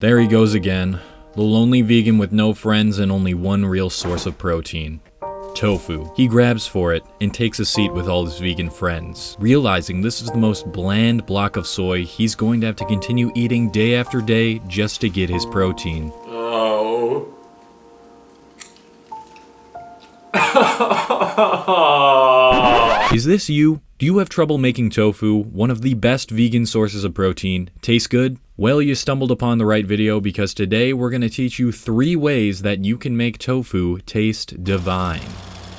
There he goes again, the lonely vegan with no friends and only one real source of protein. Tofu. He grabs for it and takes a seat with all his vegan friends. Realizing this is the most bland block of soy he's going to have to continue eating day after day just to get his protein. Oh. Is this you? Do you have trouble making tofu, one of the best vegan sources of protein? Tastes good? Well, you stumbled upon the right video because today we're going to teach you 3 ways that you can make tofu taste divine.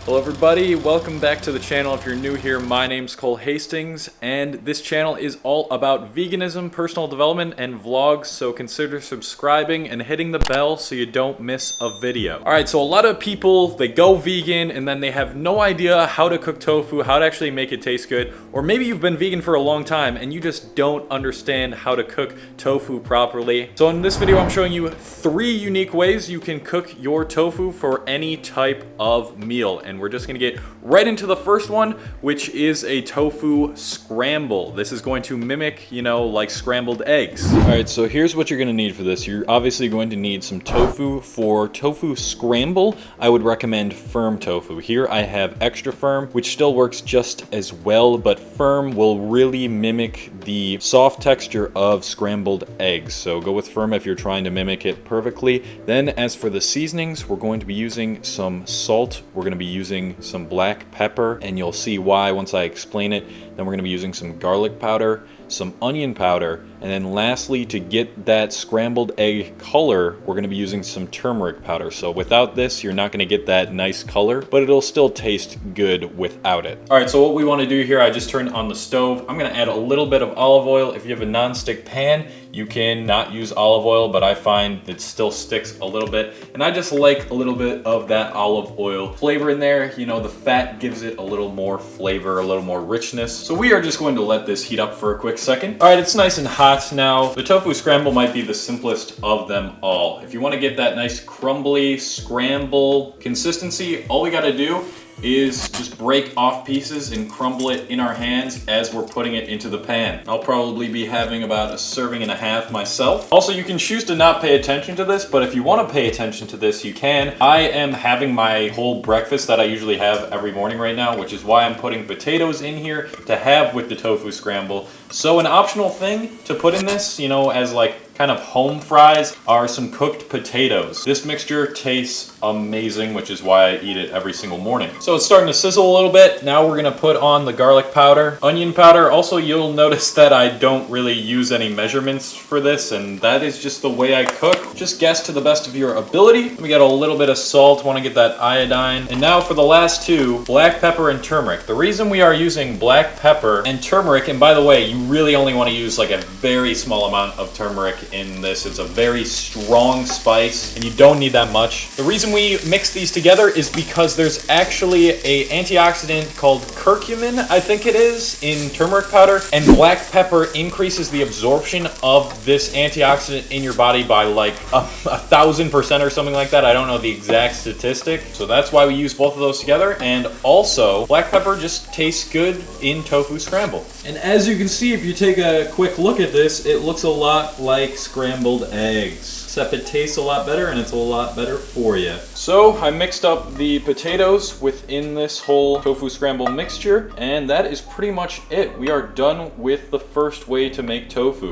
Hello everybody, welcome back to the channel. If you're new here, my name's Cole Hastings, and this channel is all about veganism, personal development, and vlogs, so consider subscribing and hitting the bell so you don't miss a video. Alright, so a lot of people, they go vegan and then they have no idea how to cook tofu, how to actually make it taste good, or maybe you've been vegan for a long time and you just don't understand how to cook tofu properly. So in this video, I'm showing you 3 unique ways you can cook your tofu for any type of meal. And we're just gonna get right into the first one, which is a tofu scramble. This is going to mimic, like scrambled eggs. All right, so here's what you're gonna need for this. You're obviously going to need some tofu. For tofu scramble, I would recommend firm tofu. Here I have extra firm, which still works just as well, but firm will really mimic the soft texture of scrambled eggs. So go with firm if you're trying to mimic it perfectly. Then as for the seasonings, we're going to be using some salt. We're gonna be using some black pepper, and you'll see why once I explain it. Then we're going to be using some garlic powder, some onion powder, and then lastly, to get that scrambled egg color, we're going to be using some turmeric powder. So without this, you're not going to get that nice color, but it'll still taste good without it. All right, so what we want to do here, I just turned on the stove. I'm going to add a little bit of olive oil. If you have a non-stick pan, you can not use olive oil, but I find it still sticks a little bit. And I just like a little bit of that olive oil flavor in there. The fat gives it a little more flavor, a little more richness. So we are just going to let this heat up for a quick second. All right, it's nice and hot now. The tofu scramble might be the simplest of them all. If you want to get that nice crumbly scramble consistency, all we got to do is just break off pieces and crumble it in our hands as we're putting it into the pan. I'll probably be having about 1.5 servings myself. Also, you can choose to not pay attention to this, but if you want to pay attention to this, you can. I am having my whole breakfast that I usually have every morning right now, which is why I'm putting potatoes in here to have with the tofu scramble. So an optional thing to put in this, as like kind of home fries, are some cooked potatoes. This mixture tastes amazing, which is why I eat it every single morning. So it's starting to sizzle a little bit. Now we're gonna put on the garlic powder, onion powder. Also, you'll notice that I don't really use any measurements for this, and that is just the way I cook. Just guess to the best of your ability. We got a little bit of salt, wanna get that iodine. And now for the last 2, black pepper and turmeric. The reason we are using black pepper and turmeric, and by the way, you really only wanna use like a very small amount of turmeric in this. It's a very strong spice and you don't need that much. The reason we mix these together is because there's actually a antioxidant called curcumin, I think it is, in turmeric powder, and black pepper increases the absorption of this antioxidant in your body by like 1,000% or something like that. I don't know the exact statistic. So that's why we use both of those together. And also, black pepper just tastes good in tofu scramble. And as you can see, if you take a quick look at this, it looks a lot like scrambled eggs, except it tastes a lot better and it's a lot better for you. So I mixed up the potatoes within this whole tofu scramble mixture, and that is pretty much it. We are done with the first way to make tofu.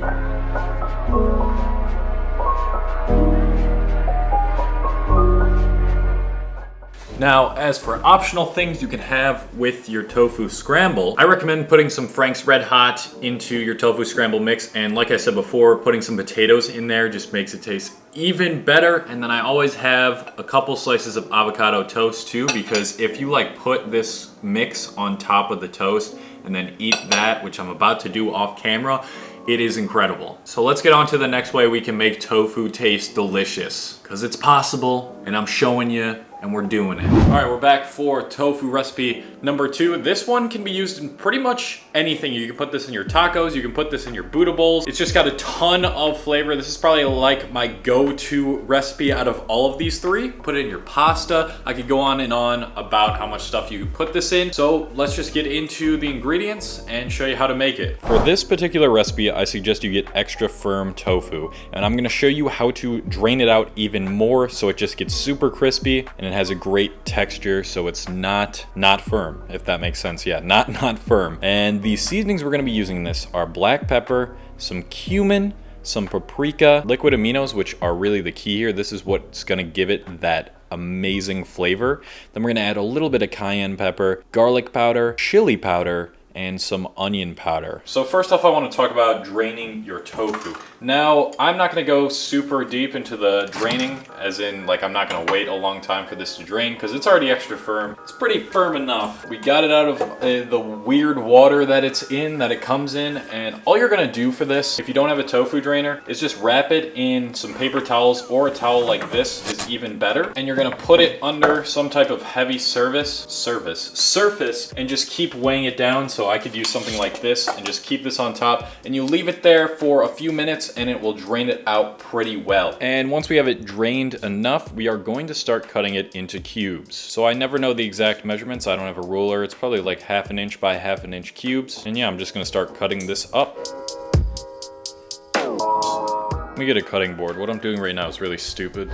Now, as for optional things you can have with your tofu scramble, I recommend putting some Frank's Red Hot into your tofu scramble mix. And like I said before, putting some potatoes in there just makes it taste even better. And then I always have a couple slices of avocado toast too, because if you put this mix on top of the toast and then eat that, which I'm about to do off camera, it is incredible. So let's get on to the next way we can make tofu taste delicious, because it's possible, and I'm showing you and we're doing it. All right, we're back for tofu recipe number 2. This one can be used in pretty much anything. You can put this in your tacos, you can put this in your Buddha bowls. It's just got a ton of flavor. This is probably like my go-to recipe out of all of these 3. Put it in your pasta. I could go on and on about how much stuff you can put this in. So let's just get into the ingredients and show you how to make it. For this particular recipe, I suggest you get extra firm tofu, and I'm gonna show you how to drain it out even more so it just gets super crispy and it has a great texture, so it's not firm, if that makes sense. Yeah, not firm. And the seasonings we're gonna be using in this are black pepper, some cumin, some paprika, liquid aminos, which are really the key here. This is what's gonna give it that amazing flavor. Then we're gonna add a little bit of cayenne pepper, garlic powder, chili powder, and some onion powder. So first off, I want to talk about draining your tofu. Now, I'm not going to go super deep into the draining, as in like I'm not going to wait a long time for this to drain because it's already extra firm. It's pretty firm enough. We got it out of the weird water that it's in, that it comes in, and all you're going to do for this, if you don't have a tofu drainer, is just wrap it in some paper towels, or a towel like this is even better, and you're going to put it under some type of heavy surface, and just keep weighing it down. So I could use something like this and just keep this on top, and you leave it there for a few minutes and it will drain it out pretty well. And once we have it drained enough, we are going to start cutting it into cubes. So I never know the exact measurements. I don't have a ruler. It's probably like 1/2 inch by 1/2 inch cubes. And yeah, I'm just gonna start cutting this up. Let me get a cutting board. What I'm doing right now is really stupid.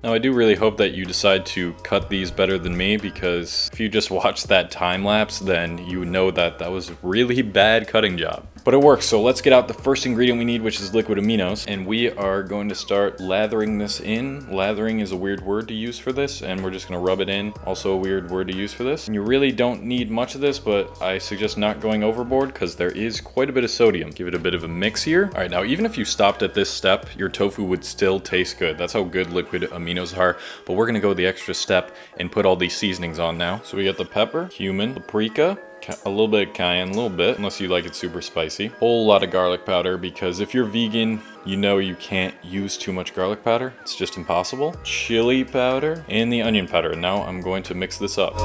Now, I do really hope that you decide to cut these better than me, because if you just watch that time lapse, then you know that that was a really bad cutting job. But it works, so let's get out the first ingredient we need, which is liquid aminos, and we are going to start lathering this in. Lathering is a weird word to use for this, and we're just gonna rub it in. Also a weird word to use for this. And you really don't need much of this, but I suggest not going overboard because there is quite a bit of sodium. Give it a bit of a mix here. All right, now even if you stopped at this step, your tofu would still taste good. That's how good liquid aminos are, but we're gonna go the extra step and put all these seasonings on now. So we got the pepper, cumin, paprika, a little bit of cayenne, a little bit, unless you like it super spicy. Whole lot of garlic powder, because if you're vegan, you know you can't use too much garlic powder. It's just impossible. Chili powder, and the onion powder. Now I'm going to mix this up.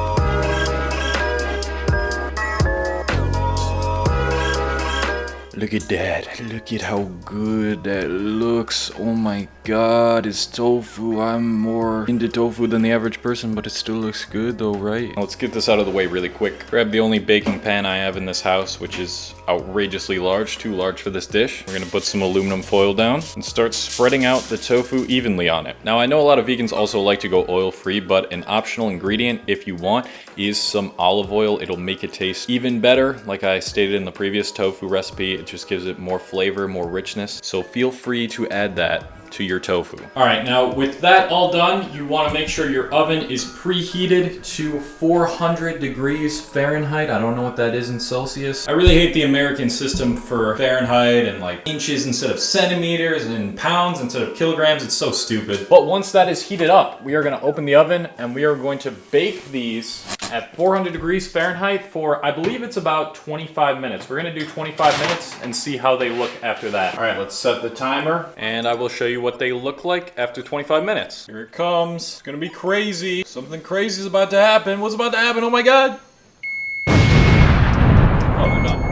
Look at that. Look at how good that looks. Oh my god, it's tofu. I'm more into tofu than the average person, but it still looks good though, right? Let's get this out of the way really quick. Grab the only baking pan I have in this house, which is outrageously large, too large for this dish. We're gonna put some aluminum foil down and start spreading out the tofu evenly on it. Now, I know a lot of vegans also like to go oil-free, but an optional ingredient, if you want, is some olive oil. It'll make it taste even better. Like I stated in the previous tofu recipe, it just gives it more flavor, more richness. So feel free to add that to your tofu. All right, now with that all done, you want to make sure your oven is preheated to 400 degrees Fahrenheit. I don't know what that is in Celsius. I really hate the American system for Fahrenheit and like inches instead of centimeters and pounds instead of kilograms. It's so stupid. But once that is heated up, we are going to open the oven and we are going to bake these at 400 degrees Fahrenheit for, I believe it's about 25 minutes. We're going to do 25 minutes and see how they look after that. All right, let's set the timer and I will show you what they look like after 25 minutes. Here it comes. It's gonna be crazy. Something crazy is about to happen. What's about to happen? Oh my god. Oh, they're done.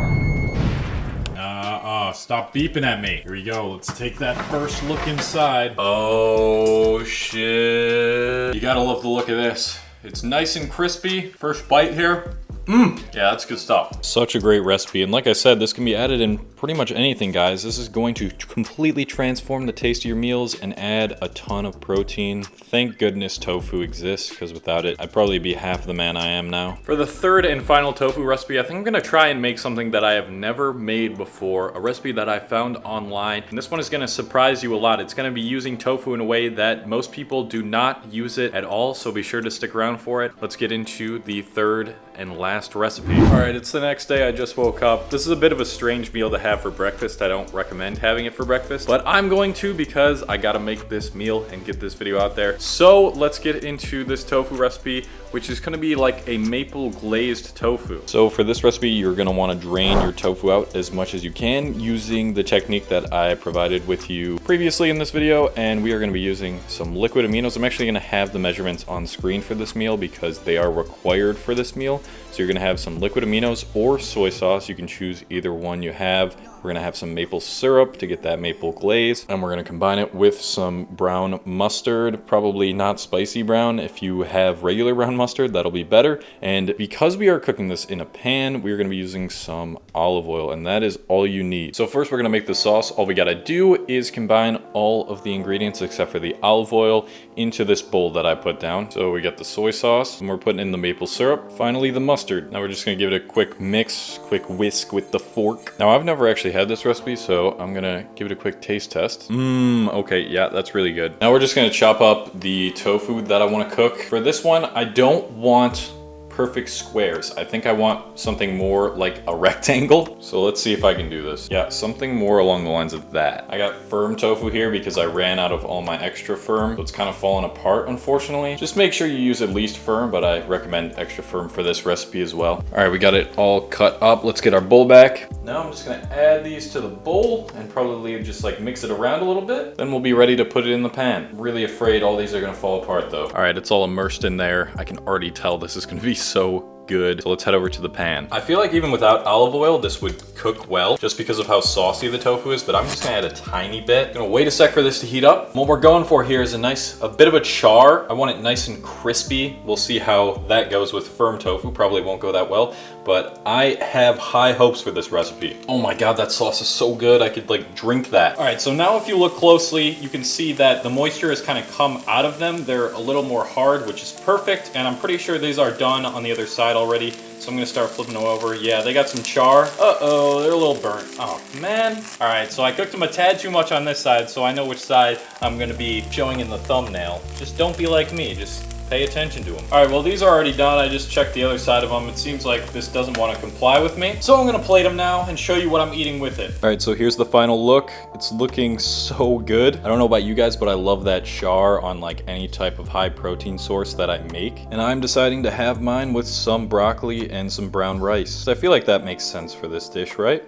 Stop beeping at me. Here we go. Let's take that first look inside. Oh shit. You gotta love the look of this. It's nice and crispy. First bite here. Yeah, that's good stuff. Such a great recipe, and like I said, this can be added in pretty much anything, guys. This is going to completely transform the taste of your meals and add a ton of protein. Thank goodness tofu exists, because without it, I'd probably be half the man I am now. For the third and final tofu recipe, I think I'm gonna try and make something that I have never made before, a recipe that I found online, and this one is gonna surprise you a lot. It's gonna be using tofu in a way that most people do not use it at all, so be sure to stick around for it. Let's get into the third and last recipe. All right, it's the next day. I just woke up. This is a bit of a strange meal to have for breakfast. I don't recommend having it for breakfast, but I'm going to because I gotta make this meal and get this video out there. So let's get into this tofu recipe. which is gonna be like a maple glazed tofu. So for this recipe, you're gonna wanna drain your tofu out as much as you can using the technique that I provided with you previously in this video, and we are gonna be using some liquid aminos. I'm actually gonna have the measurements on screen for this meal because they are required for this meal. So you're gonna have some liquid aminos or soy sauce. You can choose either one you have. We're gonna have some maple syrup to get that maple glaze, and we're gonna combine it with some brown mustard, probably not spicy brown. If you have regular brown mustard, that'll be better. And because we are cooking this in a pan, we're gonna be using some olive oil, and that is all you need. So first we're gonna make the sauce. All we gotta do is combine all of the ingredients except for the olive oil into this bowl that I put down. So we got the soy sauce, and we're putting in the maple syrup. Finally, the mustard. Now we're just gonna give it a quick mix, quick whisk with the fork. Now I've never actually had this recipe, so I'm gonna give it a quick taste test. Okay, yeah, that's really good. Now we're just gonna chop up the tofu that I wanna cook. For this one, I don't want perfect squares. I think I want something more like a rectangle. So let's see if I can do this. Yeah, something more along the lines of that. I got firm tofu here because I ran out of all my extra firm, so it's kind of falling apart, unfortunately. Just make sure you use at least firm, but I recommend extra firm for this recipe as well. All right, we got it all cut up. Let's get our bowl back. Now I'm just gonna add these to the bowl and probably just like mix it around a little bit. Then we'll be ready to put it in the pan. I'm really afraid all these are gonna fall apart though. All right, it's all immersed in there. I can already tell this is gonna be so good. So let's head over to the pan. I feel like even without olive oil, this would cook well just because of how saucy the tofu is, but I'm just gonna add a tiny bit. Gonna wait a sec for this to heat up. What we're going for here is a bit of a char. I want it nice and crispy. We'll see how that goes with firm tofu. Probably won't go that well, but I have high hopes for this recipe. Oh my God, that sauce is so good. I could like drink that. All right, so now if you look closely, you can see that the moisture has kind of come out of them. They're a little more hard, which is perfect. And I'm pretty sure these are done on the other side already. So I'm gonna start flipping them over. Yeah, they got some char. Uh-oh, they're a little burnt. Oh man. All right, so I cooked them a tad too much on this side, so I know which side I'm gonna be showing in the thumbnail. Just don't be like me, just pay attention to them. All right, well, these are already done. I just checked the other side of them. It seems like this doesn't want to comply with me. So I'm gonna plate them now and show you what I'm eating with it. All right, so here's the final look. It's looking so good. I don't know about you guys, but I love that char on like any type of high protein source that I make. And I'm deciding to have mine with some broccoli and some brown rice. I feel like that makes sense for this dish, right?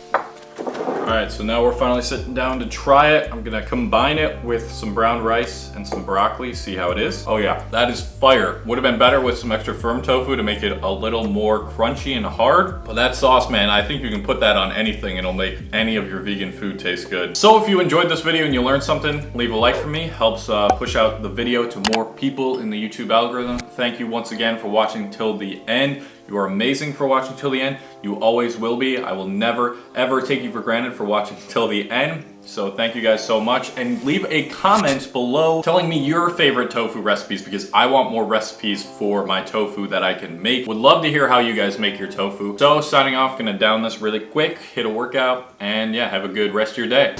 All right, so now we're finally sitting down to try it. I'm gonna combine it with some brown rice and some broccoli, see how it is. Oh yeah, that is fire. Would have been better with some extra firm tofu to make it a little more crunchy and hard. But that sauce, man, I think you can put that on anything and it'll make any of your vegan food taste good. So if you enjoyed this video and you learned something, leave a like for me. Helps push out the video to more people in the YouTube algorithm. Thank you once again for watching till the end. You are amazing for watching till the end. You always will be. I will never, ever take you for granted for watching till the end. So thank you guys so much. And leave a comment below telling me your favorite tofu recipes because I want more recipes for my tofu that I can make. Would love to hear how you guys make your tofu. So signing off, gonna down this really quick, hit a workout, and yeah, have a good rest of your day.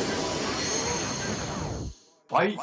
Bye.